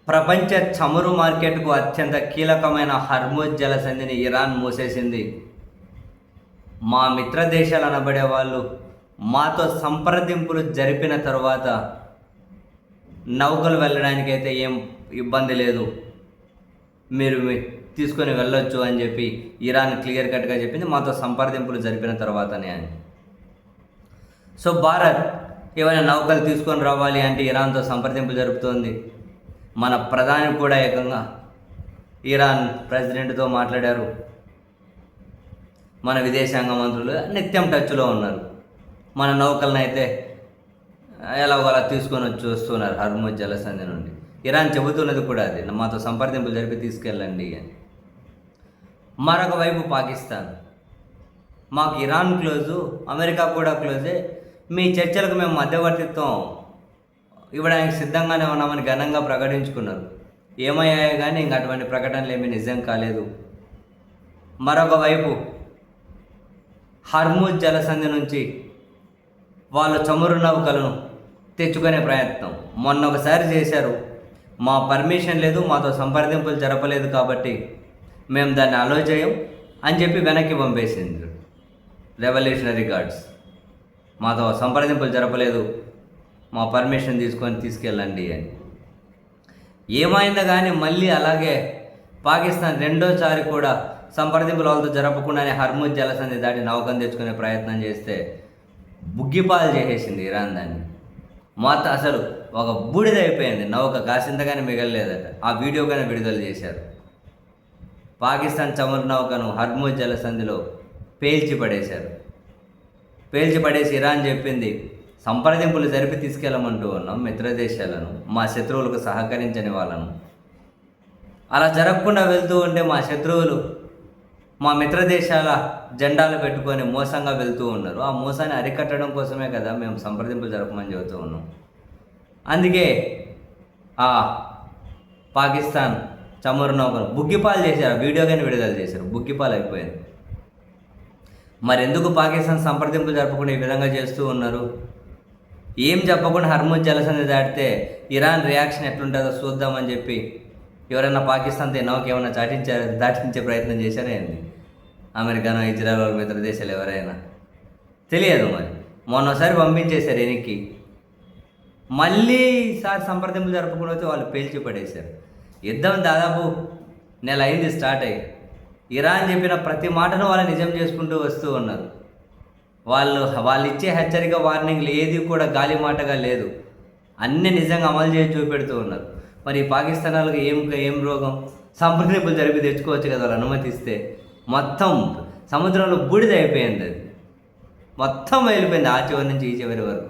ప్రపంచ చమురు మార్కెట్కు అత్యంత కీలకమైన హర్ముజ్ జలసంధిని ఇరాన్ మూసేసింది. మా మిత్ర దేశాలు అనబడే వాళ్ళు మాతో సంప్రదింపులు జరిపిన తర్వాత నౌకలు వెళ్ళడానికైతే ఏం ఇబ్బంది లేదు, మీరు తీసుకొని వెళ్ళొచ్చు అని చెప్పి ఇరాన్ క్లియర్ కట్గా చెప్పింది, మాతో సంప్రదింపులు జరిపిన తర్వాతనే అని. సో భారత్ ఏమైనా నౌకలు తీసుకొని రావాలి అంటే ఇరాన్తో సంప్రదింపులు జరుపుతోంది. మన ప్రధాని కూడా ఏకంగా ఇరాన్ ప్రెసిడెంట్తో మాట్లాడారు. మన విదేశాంగ మంత్రులు నిత్యం టచ్లో ఉన్నారు. మన నౌకలను అయితే ఎలాగోలా తీసుకొని వస్తున్నారు హర్ముజ్ జలసంధి నుండి. ఇరాన్ చెబుతున్నది కూడా అది, మాతో సంప్రదింపులు జరిపి తీసుకెళ్ళండి అని. మరొక వైపు పాకిస్తాన్, మాకు ఇరాన్ క్లోజు, అమెరికా కూడా క్లోజే, మీ చర్చలకు మేము మధ్యవర్తిత్వం ఇవ్వడానికి సిద్ధంగానే ఉన్నామని ఘనంగా ప్రకటించుకున్నారు. ఏమయ్యాయో కానీ ఇంక అటువంటి ప్రకటనలు ఏమీ నిజం కాలేదు. మరొక వైపు హర్ముజ్ జలసంధి నుంచి వాళ్ళ చమురు నౌకలను తెచ్చుకునే ప్రయత్నం మొన్న ఒకసారి చేశారు. మా పర్మిషన్ లేదు, మాతో సంప్రదింపులు జరపలేదు కాబట్టి మేము దాన్ని అలో చేయం అని చెప్పి వెనక్కి పంపేసింది రెవల్యూషనరీ గార్డ్స్. మాతో సంప్రదింపులు జరపలేదు, మా పర్మిషన్ తీసుకెళ్ళండి అని. ఏమైందో కానీ మళ్ళీ అలాగే పాకిస్తాన్ రెండోసారి కూడా సంప్రదింపులు వాళ్ళతో జరపకుండానే హర్ముజ్ జలసంధి దాటి నౌకను తెచ్చుకునే ప్రయత్నం చేస్తే బుగ్గిపాలు చేసేసింది ఇరాన్ దాన్ని. మొత్తం అసలు ఒక బూడిదైపోయింది, నౌక కాసింతగానే మిగలలేదట. ఆ వీడియో కానీ విడుదల చేశారు. పాకిస్తాన్ చమురు నౌకను హర్ముజ్ జలసంధిలో పేల్చి పడేసి ఇరాన్ చెప్పింది, సంప్రదింపులు జరిపి తీసుకెళ్ళమంటూ ఉన్నాం మిత్రదేశాలను, మా శత్రువులకు సహకరించని వాళ్ళను. అలా జరగకుండా వెళ్తూ ఉంటే మా శత్రువులు మా మిత్రదేశాల జెండాలు పెట్టుకొని మోసంగా వెళ్తూ ఉన్నారు. ఆ మోసాన్ని అరికట్టడం కోసమే కదా మేము సంప్రదింపులు జరపమని చెబుతూ ఉన్నాం. అందుకే ఆ పాకిస్తాన్ చమురు నౌకను బుగ్గిపాలు చేశారు, వీడియో కానీ విడుదల చేశారు, బుగ్గిపాలు అయిపోయింది. మరెందుకు పాకిస్తాన్ సంప్రదింపులు జరపకుండా ఈ విధంగా చేస్తూ ఉన్నారు? ఏం చెప్పకుండా హర్ముజ్ జలసంధి దాటితే ఇరాన్ రియాక్షన్ ఎట్లుంటుందో చూద్దామని చెప్పి ఎవరైనా పాకిస్తాన్తో నౌక ఏమైనా దాటించే ప్రయత్నం చేశారా ఏంది? అమెరికానో ఇజ్రాయెల్ వాళ్ళ మిత్ర దేశాలు ఎవరైనా తెలియదు. మరి మొన్నసారి పంపించేశారు వెనక్కి, మళ్ళీ ఈసారి సంప్రదింపులు జరపకుండా అయితే వాళ్ళు పేల్చి పడేశారు. యుద్ధం దాదాపు నెల అయింది స్టార్ట్ అయ్యి. ఇరాన్ చెప్పిన ప్రతి మాటను వాళ్ళు నిజం చేసుకుంటూ వస్తూ ఉన్నారు. వాళ్ళు ఇచ్చే హెచ్చరిక వార్నింగ్లు ఏది కూడా గాలి మాటగా లేదు, అన్నీ నిజంగా అమలు చేసి చూపెడుతూ ఉన్నారు. మరి పాకిస్తాన్ వాళ్ళకి ఏం రోగం? సంప్రదింపులు జరిపి తెచ్చుకోవచ్చు కదా వాళ్ళు అనుమతిస్తే. మొత్తం సముద్రంలో బూడిద అయిపోయింది, అది మొత్తం వెళ్ళిపోయింది ఆ చివరి నుంచి ఈ చివరి వరకు.